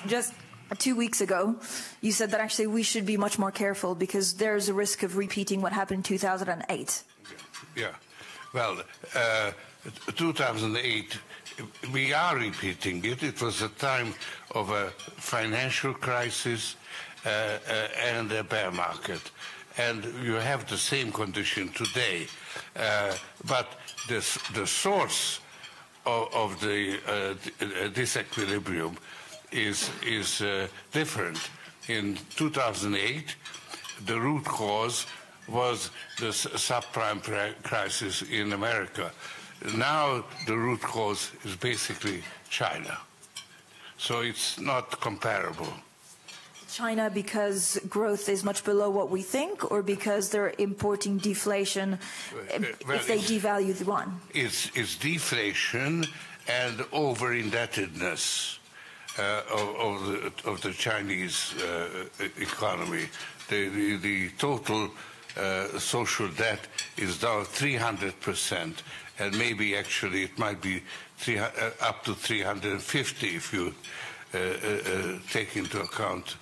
Just 2 weeks ago, you said that actually we should be much more careful because there's a risk of repeating what happened in 2008. Yeah. Well, 2008, we are repeating it. It was a time of a financial crisis and a bear market. And you have the same condition today. But the source of the disequilibrium is different. In 2008, the root cause was the subprime crisis in America. Now the root cause is basically China. So it's not comparable. China because growth is much below what we think, or because they're importing deflation if they devalue the yuan? It's deflation and over-indebtedness of the Chinese economy. The total social debt is down 300%, and maybe actually it might be up to 350 if you take into account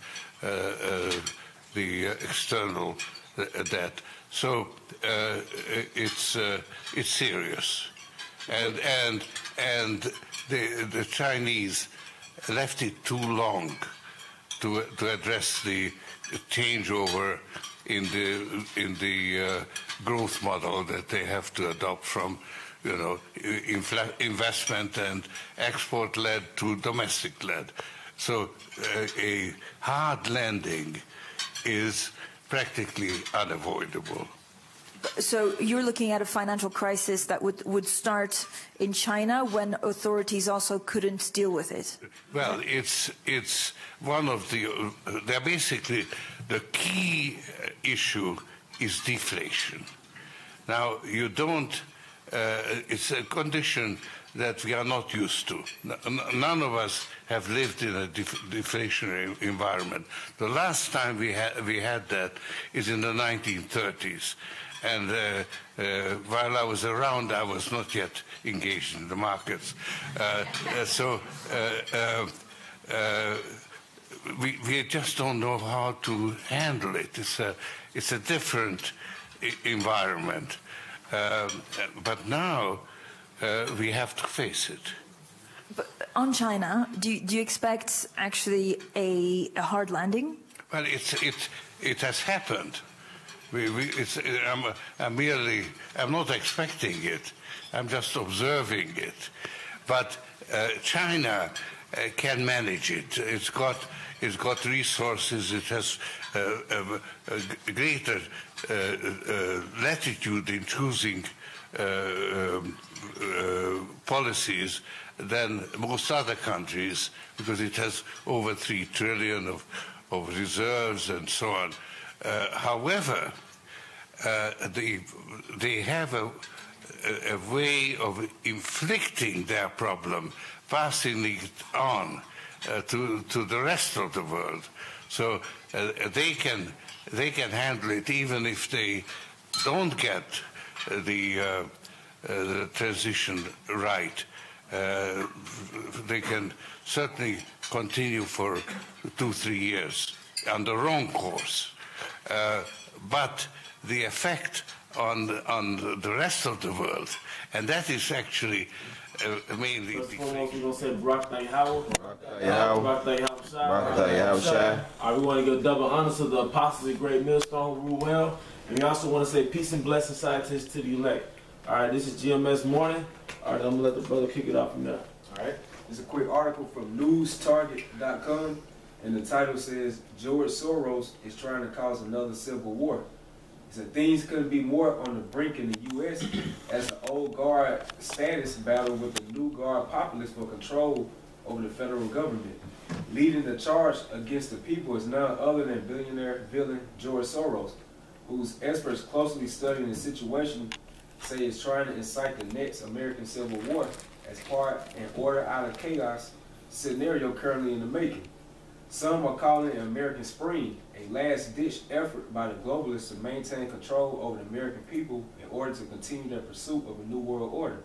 the external debt. So it's serious, and the Chinese left it too long to address the changeover in the growth model that they have to adopt from, you know, investment and export-led to domestic-led. So a hard landing is practically unavoidable. So you're looking at a financial crisis that would start in China when authorities also couldn't deal with it? Well, it's one of the, they're basically, the key issue is deflation. Now, you don't, it's a condition that we are not used to. None of us have lived in a deflationary environment. The last time we had that is in the 1930s. And while I was around, I was not yet engaged in the markets. We just don't know how to handle it. It's a different environment. But now we have to face it. But on China, do you expect actually a hard landing? Well, it has happened. I'm not expecting it. I'm just observing it. But China can manage it. It's got resources. It has a greater latitude in choosing policies than most other countries, because it has over 3 trillion of reserves and so on. However, they have a way of inflicting their problem, passing it on to the rest of the world. So they can handle it even if they don't get the transition right. They can certainly continue for 2-3 years on the wrong course. But the effect on the rest of the world, and that is actually mainly... First and foremost, we're going to say Barak Howard. We want to give double honor to the apostles of Great Millstone who rule well. And we also want to say peace and blessings, scientists, to the elect. All right, this is GMS Morning. All right, I'm going to let the brother kick it off from there. All right, it's a quick article from newstarget.com. And the title says, George Soros is trying to cause another civil war. It said things couldn't be more on the brink in the U.S. as the old guard status battle with the new guard populists for control over the federal government. Leading the charge against the people is none other than billionaire villain George Soros, whose experts closely studying the situation say is trying to incite the next American Civil War as part and order out of chaos scenario currently in the making. Some are calling it American Spring, a last-ditch effort by the globalists to maintain control over the American people in order to continue their pursuit of a new world order.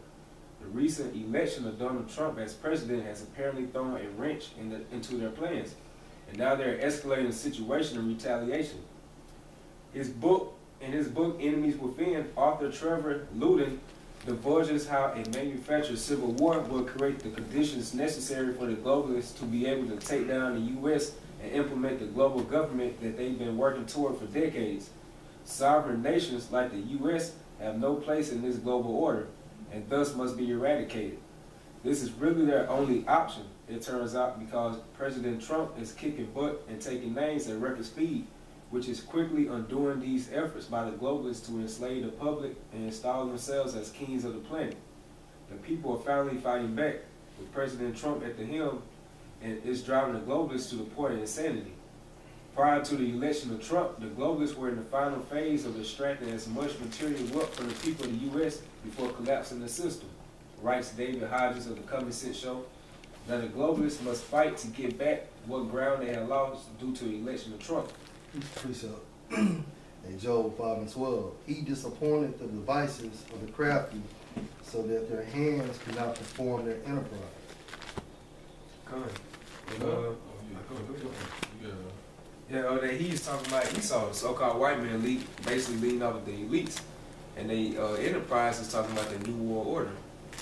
The recent election of Donald Trump as president has apparently thrown a wrench into their plans, and now they're escalating the situation in retaliation. In his book, Enemies Within, author Trevor Luden divulges how a manufactured civil war will create the conditions necessary for the globalists to be able to take down the U.S. and implement the global government that they've been working toward for decades. Sovereign nations like the U.S. have no place in this global order, and thus must be eradicated. This is really their only option, it turns out, because President Trump is kicking butt and taking names at record speed, which is quickly undoing these efforts by the globalists to enslave the public and install themselves as kings of the planet. The people are finally fighting back, with President Trump at the helm, and it's driving the globalists to the point of insanity. Prior to the election of Trump, the globalists were in the final phase of extracting as much material wealth from the people of the U.S. before collapsing the system, writes David Hodges of the Common Sense Show. Now the globalists must fight to get back what ground they had lost due to the election of Trump. Precept. In Job 5:12, he disappointed the devices of the crafty so that their hands could not perform their enterprise. That he's talking about Esau, the so-called white man league, basically leading off of the elites. And the enterprise is talking about the New World Order.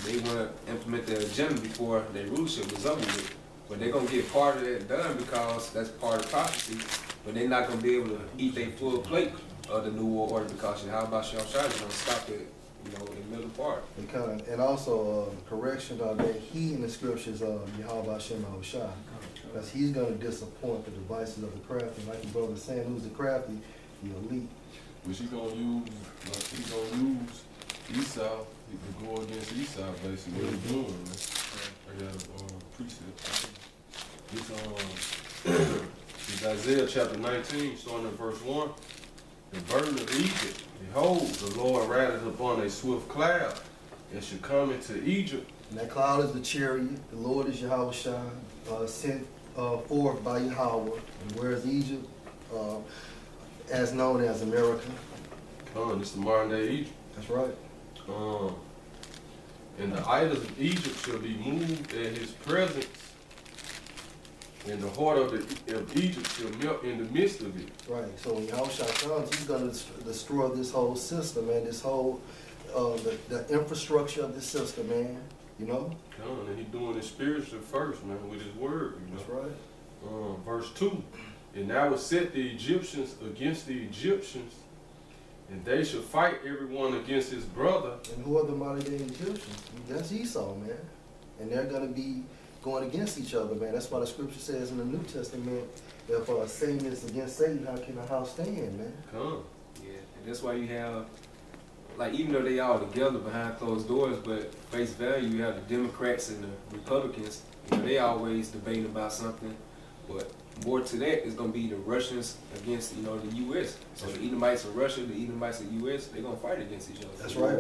They want to implement their agenda before their rulership is over with. But they're going to get part of that done because that's part of prophecy. But they're not going to be able to eat their full plate of the New World Order because how about Shah is going to stop it, in the middle part. And also correction that he in the scriptures Yahweh Hashem Shah. Because he's going to disappoint the devices of the crafty. Like your brother saying, who's the crafty? The elite. Which he's going to use Esau to go against Esau, basically. What he's doing, man. I got a precept. It's Isaiah chapter 19, starting at verse 1. The burden of Egypt, behold, the Lord rideth upon a swift cloud, and should come into Egypt. And that cloud is the chariot. The Lord is Yahweh Shah, sent forth by Yahweh. And where is Egypt? As known as America. This is the modern day Egypt. That's right. And the idols of Egypt shall be moved at his presence, and the heart of Egypt shall melt in the midst of it. Right. So when Yahweh Shah comes, he's going to destroy this whole system, man. This whole the infrastructure of this system, man. And he's doing it spiritually first, man, with his word. That's right. Verse 2. And I will set the Egyptians against the Egyptians, and they shall fight everyone against his brother. And who are the modern day Egyptians? That's Esau, man. And they're going to be going against each other, man. That's why the scripture says in the New Testament, if Satan is against Satan, how can a house stand, man? Yeah, and that's why you have, even though they all together behind closed doors, but face value, you have the Democrats and the Republicans. They always debating about something, but more to that is going to be the Russians against, the U.S. So the Edomites of Russia, the Edomites of the U.S., they're going to fight against each other. That's right,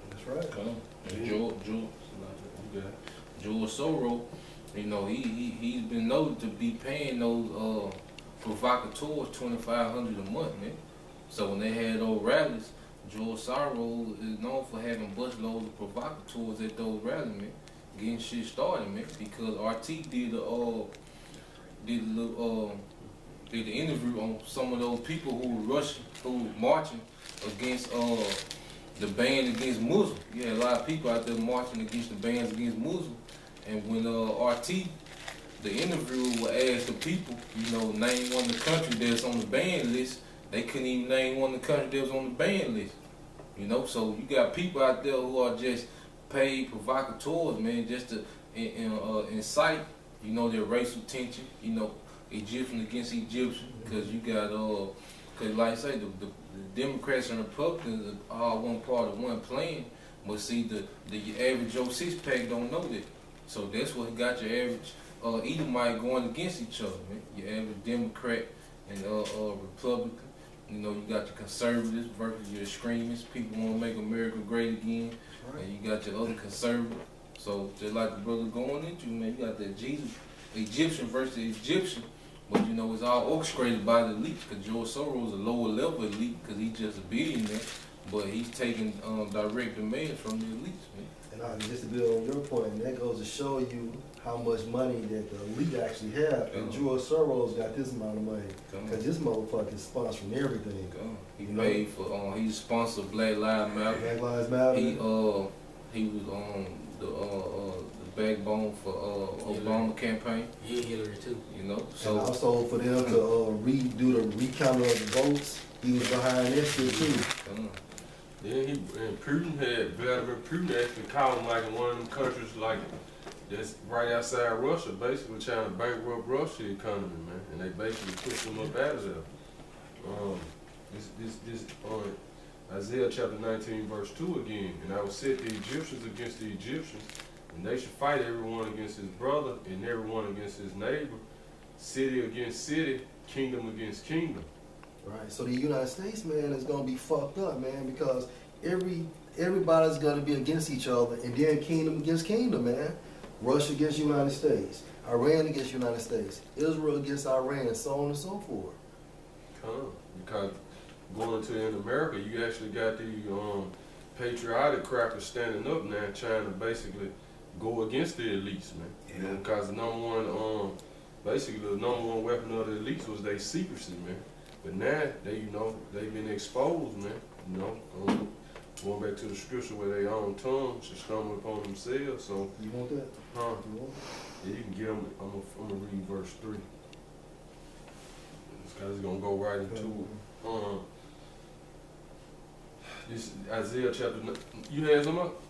That's right. And George Soros, he's been noted to be paying those provocateurs $2,500 a month, man. So when they had those rallies, George Soros is known for having busloads of provocateurs at those rallies, man, getting shit started, man. Because RT did the interview on some of those people who were marching against the ban against Muslims. You had a lot of people out there marching against the bans against Muslims. And when RT, the interviewer, would ask the people, name one of the countries that's on the ban list, they couldn't even name one of the countries that was on the ban list. So you got people out there who are just paid provocateurs, man, just to incite, their racial tension, Egyptian against Egyptian, because you got, because like I say, the Democrats and Republicans are all one part of one plan, but see, the average Joe six-pack don't know that. So that's what got your average Edomite going against each other, man. Your average Democrat and Republican. You got your conservatives versus your extremists. People want to make America great again. Right. And you got your other conservatives. So just like the brother going into, man, you got the Egyptian versus Egyptian. But it's all orchestrated by the elite, because George Soros is a lower level elite because he's just a billionaire. But he's taking direct demands from the elites, man. Just to build on your point, and that goes to show you how much money that the elite actually have. And George Soros got this amount of money because this motherfucker is sponsoring everything. He paid for. He sponsored Black Lives Matter. Black Lives Matter. He was on the backbone for Obama campaign. Yeah, Hillary too. You know. So and also for them to redo the recount of the votes, he was behind that shit too. Then Vladimir Putin actually caught him like in one of them countries like that's right outside Russia, basically trying to bankrupt Russia's economy, man. And they basically pushed them up out of there. This Isaiah chapter 19 verse 2 again. And I will set the Egyptians against the Egyptians, and they should fight everyone against his brother and everyone against his neighbor, city against city, kingdom against kingdom. Right. So the United States, man, is gonna be fucked up, man, because everybody's gonna be against each other, and then kingdom against kingdom, man. Russia against United States, Iran against United States, Israel against Iran, and so on and so forth. Because going to in America, you actually got the patriotic crackers standing up now, trying to basically go against the elites, man. Yeah. Because the number one, basically the number one weapon of the elites was their secrecy, man. But now they've been exposed, man. Going back to the scripture where their own tongue should stumble upon themselves. So you want that? Huh? You want that? Yeah, you can get them. I'm gonna read verse 3. This guy's gonna go right into it. This Isaiah chapter. You had something up?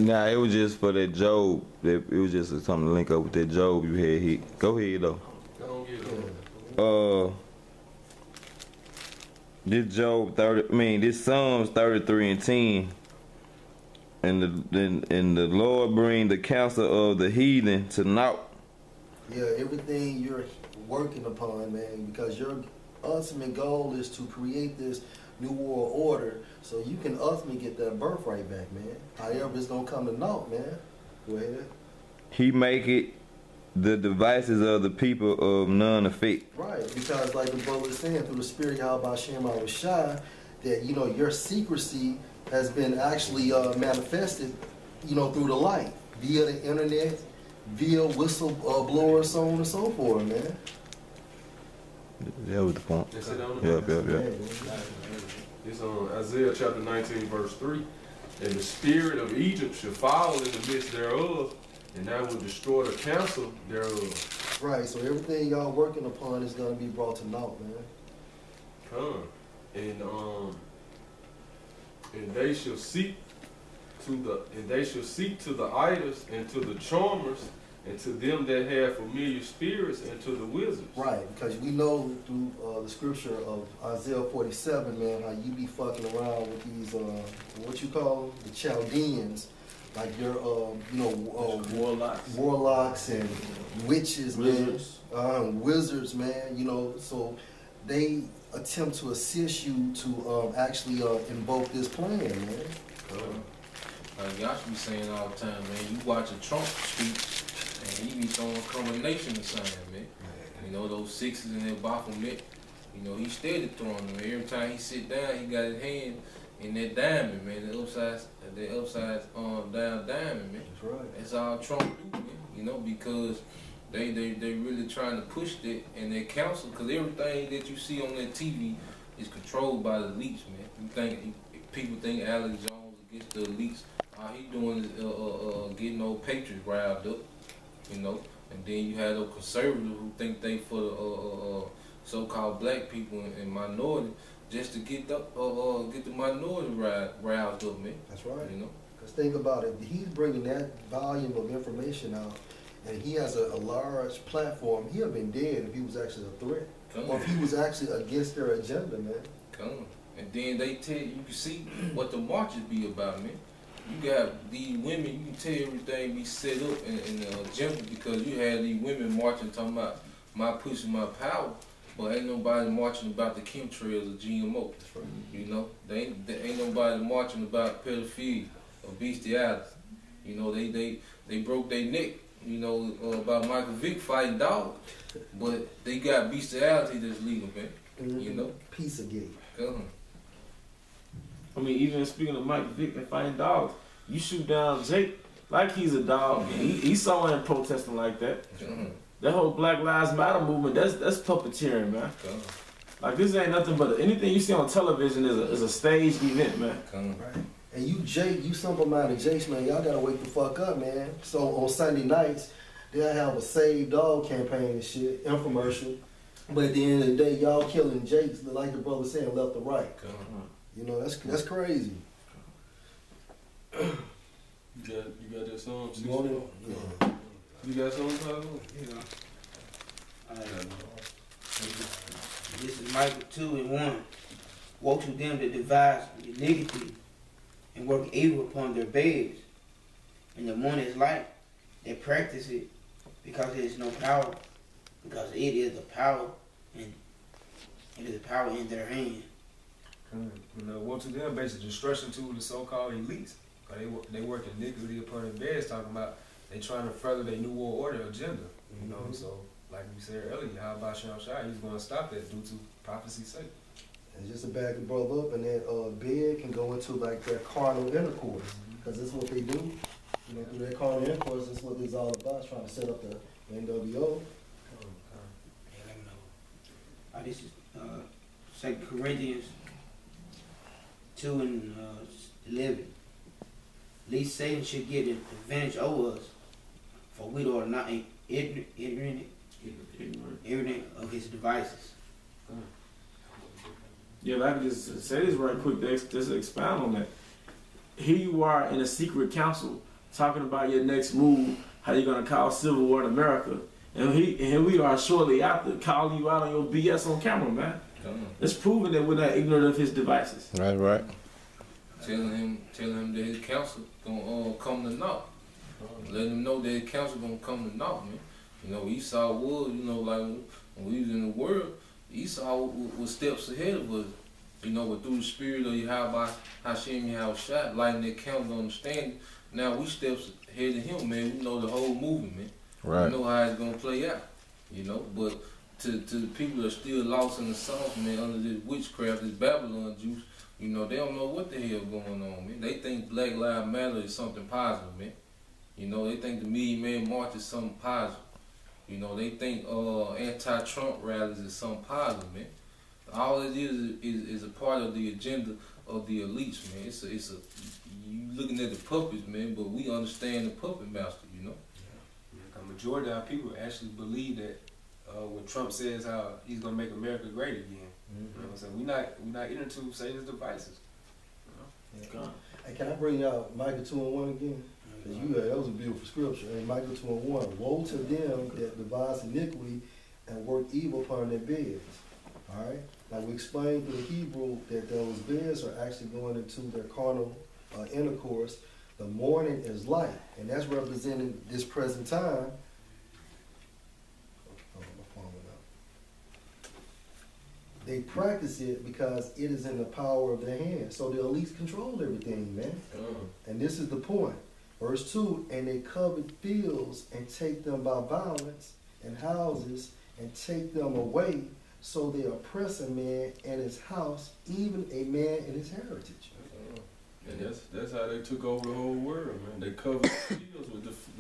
Nah, it was just for that Job. It was just something to link up with that Job you had hit. Go ahead though. Go on, get it. This this Psalms 33:10, and the Lord bring the counsel of the heathen to naught. Yeah, everything you're working upon, man, because your ultimate goal is to create this new world order, so you can ultimately get that birthright back, man. However, it's gonna come to naught, man. Go ahead. He make it the devices of the people of none effect. Right, because like the brother was saying, through the spirit of Hashem Shai, that your secrecy has been actually manifested, through the light, via the internet, via whistleblowers, so on and so forth, man. That was the point. That's it on Yep. It's on Isaiah chapter 19 verse 3. And the spirit of Egypt shall fall in the midst thereof, and I will destroy the counsel thereof. Right, so everything y'all working upon is gonna be brought to naught, man. And they shall seek to the idols and to the charmers and to them that have familiar spirits and to the wizards. Right, because we know through the scripture of Isaiah 47, man, how you be fucking around with these what you call the Chaldeans. Like your, warlocks and witches, wizards. man. Wizards, man. So they attempt to assist you to actually invoke this plan, man. Like y'all should be saying all the time, man. You watch a Trump speech, and he be throwing combination signs, man. Those sixes in that Baphomet. He steady throwing them. Every time he sit down, he got his hand in that diamond, man. The upside down diamond, man. That's right. That's all Trump do, man. Because they really trying to push that in their council, because everything that you see on that TV is controlled by the elites, man. People think Alex Jones against the elites. All he doing is getting old patriots riled up, And then you have those conservatives who think they for the so-called black people and minority, just to get the minority roused up, man. That's right. Because think about it, he's bringing that volume of information out, and he has a large platform. He'd have been dead if he was actually a threat, or if he was actually against their agenda, man. And then they tell you can see what the marches be about, man. You got these women, you can tell everything be set up in the agenda, because you had these women marching talking about my pushing my power. But ain't nobody marching about the chemtrails or GMO. That's right. They ain't nobody marching about pedophilia or bestiality. They broke their neck, about Michael Vick fighting dogs. But they got bestiality that's legal, man. Piece of gate. I mean, even speaking of Michael Vick and fighting dogs, you shoot down Jake like he's a dog. And Esau ain't protesting like that. That whole Black Lives Matter movement, that's puppeteering, man. Like this ain't nothing but anything you see on television is a staged event, man. Right. And you Jake, you simple-minded Jakes, man, y'all gotta wake the fuck up, man. So on Sunday nights, they'll have a Save Dog campaign and shit, infomercial. But at the end of the day, y'all killing Jakes, like the brother saying, left to right. You know, that's crazy. You got that song? You want it? Yeah. You got something, Tyler? Yeah. This is Micah 2:1. Woe to them that devise iniquity and work evil upon their beds. And the morning is light, they practice it because it is no power, because it is the power, and it is the power in their hand. You know, woe to them, basically destruction to the so-called elites. They work iniquity upon their beds, talking about they trying to further their New World Order agenda. You know, so like we said earlier, how about Sham Shai? He's going to stop that due to prophecy's sake. And just to back the brother up, and that bed can go into like that carnal intercourse, because that's what they do. You know, through that carnal intercourse, that's what it's all about, trying to set up the NWO. Yeah, let me know. This is 2 Corinthians 2:11. Least Satan should get an advantage over us, for we are not ignorant of his devices. Yeah, if I could just say this right quick, just expound on that. Here you are in a secret council talking about your next move, how you're going to cause civil war in America. And here we are shortly after calling you out on your BS on camera, man. It's proving that we're not ignorant of his devices. Right. Telling him that his counsel gonna come to knock. Letting him know that his counsel gonna come to knock, man. You know, Esau was, you know, like when we was in the world, Esau was steps ahead of us. You know, but through the spirit of Yahweh, Hashem Yahushua, lighting that counsel understanding, now we steps ahead of him, man. We know the whole movement, man. Right. We know how it's gonna play out. You know, but to the people that are still lost in the south, man, under this witchcraft, this Babylon juice, you know, they don't know what the hell going on, man. They think Black Lives Matter is something positive, man. You know, they think the Million Man March is something positive. You know, they think anti-Trump rallies is something positive, man. All it is a part of the agenda of the elites, man. It's a you looking at the puppets, man, but we understand the puppet master, you know. Yeah, the majority of our people actually believe that when Trump says how he's gonna make America great again. You know what I'm saying? We're not into Satan's devices. You know? Hey, can I bring y'all Micah 2:1 again? Because that was a beautiful scripture. And Micah 2:1, woe to them that devise iniquity and work evil upon their beds. All right. Now we explained through the Hebrew that those beds are actually going into their carnal intercourse. The morning is light, and that's representing this present time. They practice it because it is in the power of their hands. So the elites control everything, man. And this is the point. Verse 2, and they covet fields and take them by violence, and houses and take them away. So they oppress a man and his house, even a man and his heritage. And that's how they took over the whole world, man. They covered the fields,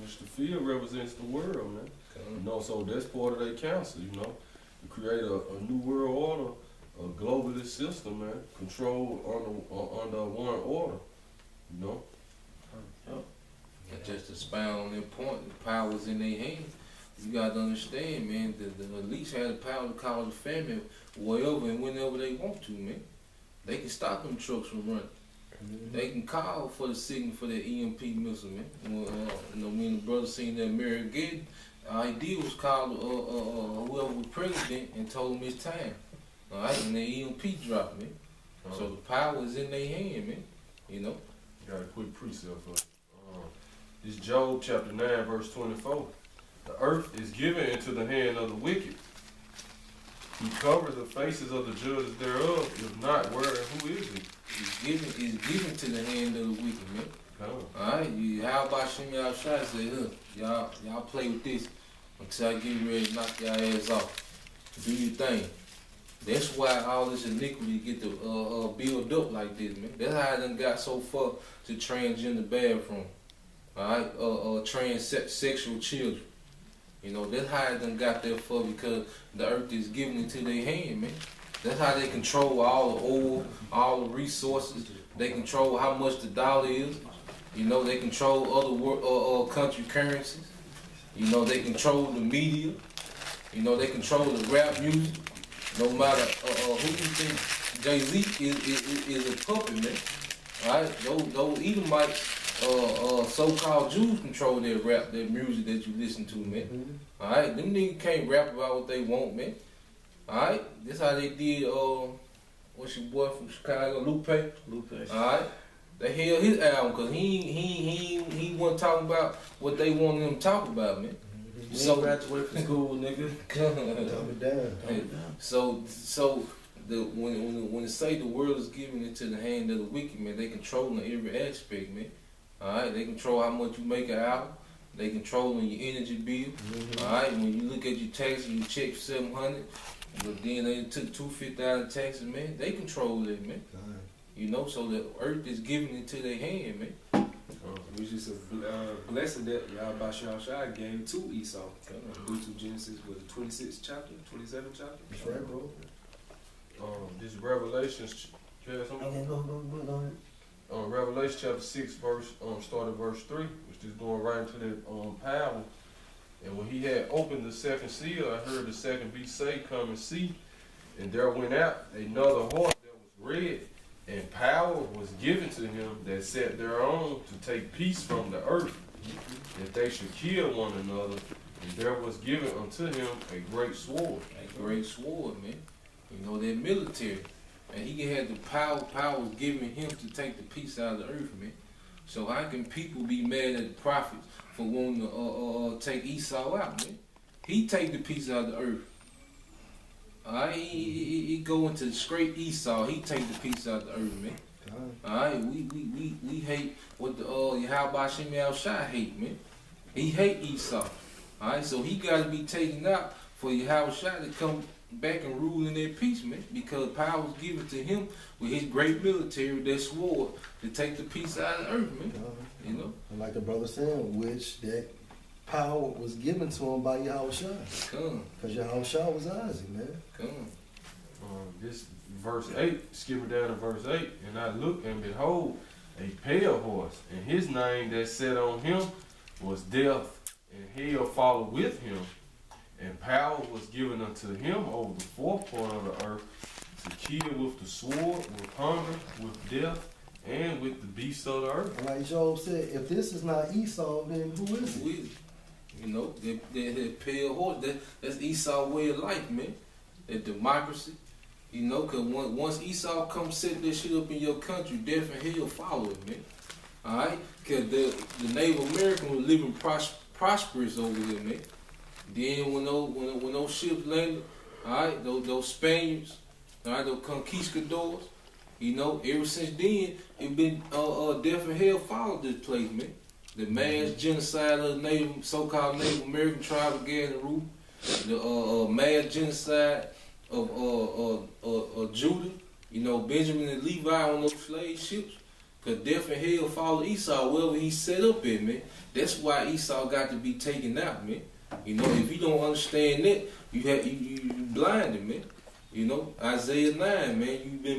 which the field represents the world, man. You know, so that's part of their counsel, you know. To create a new world order, a globalist system, man, controlled under one order, you know. And just to expound on that point, the power's in their hands. You got to understand, man, the elites have the power to cause a famine wherever and whenever they want to, man. They can stop them trucks from running. They can call for the signal for that EMP missile, man. You know, me and the brother seen that Marigeddon. All he did was call whoever was president and told him it's time. All right, and the EMP dropped, man. So the power is in their hand, man. You know. Got a quick precept for it. This Job chapter 9, verse 24. The earth is given into the hand of the wicked. He covers the faces of the judges thereof. If not, where and who is he? It's given to the hand of the wicked, man. Alright, how about Shimmy outside say, y'all play with this until I get ready to knock y'all ass off. Do your thing. That's why all this iniquity get to build up like this, man. That's how it done got so far to transgender bathroom. Alright, transsexual children. You know, that's how it done got there for, because the earth is giving it to their hand, man. That's how they control all the oil, all the resources. They control how much the dollar is. You know, they control other country currencies. You know, they control the media. You know, they control the rap music. No matter who you think Jay-Z is a puppet, man. Alright, those Edomites, so-called Jews control their rap, their music that you listen to, man. Alright, them niggas can't rap about what they want, man. Alright, this how they did, what's your boy from Chicago, Lupe? Alright, they held his album because he wasn't talking about what they wanted him to talk about, man. So graduate from school, nigga. So when it say the world is giving it to the hand of the wicked, man, they controlling every aspect, man. Alright, they control how much you make an album. They controlling your energy bill. Alright, when you look at your taxes, you check for $700, but then they took $250 out of taxes, man. They control it, man. You know, so the earth is giving it to their hand, man. It was just a blessing that Yahweh Shai gave to Esau. Due to Genesis, was the 26th chapter, 27th chapter? That's right, bro. This Revelation, Revelation chapter 6, start at verse 3, which is going right into that parable. And when he had opened the second seal, I heard the second beast say, "Come and see." And there went out another horse that was red, and power was given to him that sat thereon to take peace from the earth, that they should kill one another. And there was given unto him a great sword. A great sword, man. You know, they're military. And he had the power was given him to take the peace out of the earth, man. So how can people be mad at the prophets for wanting to take Esau out, man? He take the peace out of the earth. Alright, he go into scrape Esau. He take the peace out of the earth, man. Alright, we hate what the Yahweh Shem Shai hate, man. He hate Esau. Alright, so he got to be taken out for Yahweh Shai to come back and rule in their peace, man. Because power was given to him with his great military, that sword, to take the peace out of the earth, man. You know? And like the brother said, which that power was given to him by Yahweh Shai. Because Yahweh Shai was Isaac, man. This verse 8, skipping down to verse 8, and I looked and behold a pale horse, and his name that sat on him was Death, and hell followed with him. And power was given unto him over the fourth part of the earth to kill with the sword, with hunger, with death, and with the beasts of the earth. And like Job said, if this is not Esau, then who is it? You know, that pale horse, that's Esau's way of life, man. That democracy. You know, because once Esau comes set that shit up in your country, death and hell follow it, man. Alright? Because the Native Americans were living prosperous over there, man. Then when those ships landed, alright, those Spaniards, alright, those conquistadors, you know, ever since then, it been death and hell followed this place, man. The mass genocide of the so-called Native American tribe of Gad and Reuben, the mass genocide of Judah, you know, Benjamin and Levi on those slave ships. Because death and hell follow Esau wherever he set up in, man. That's why Esau got to be taken out, man. You know, if you don't understand that, you blinded, man. You know, Isaiah 9, man, you've been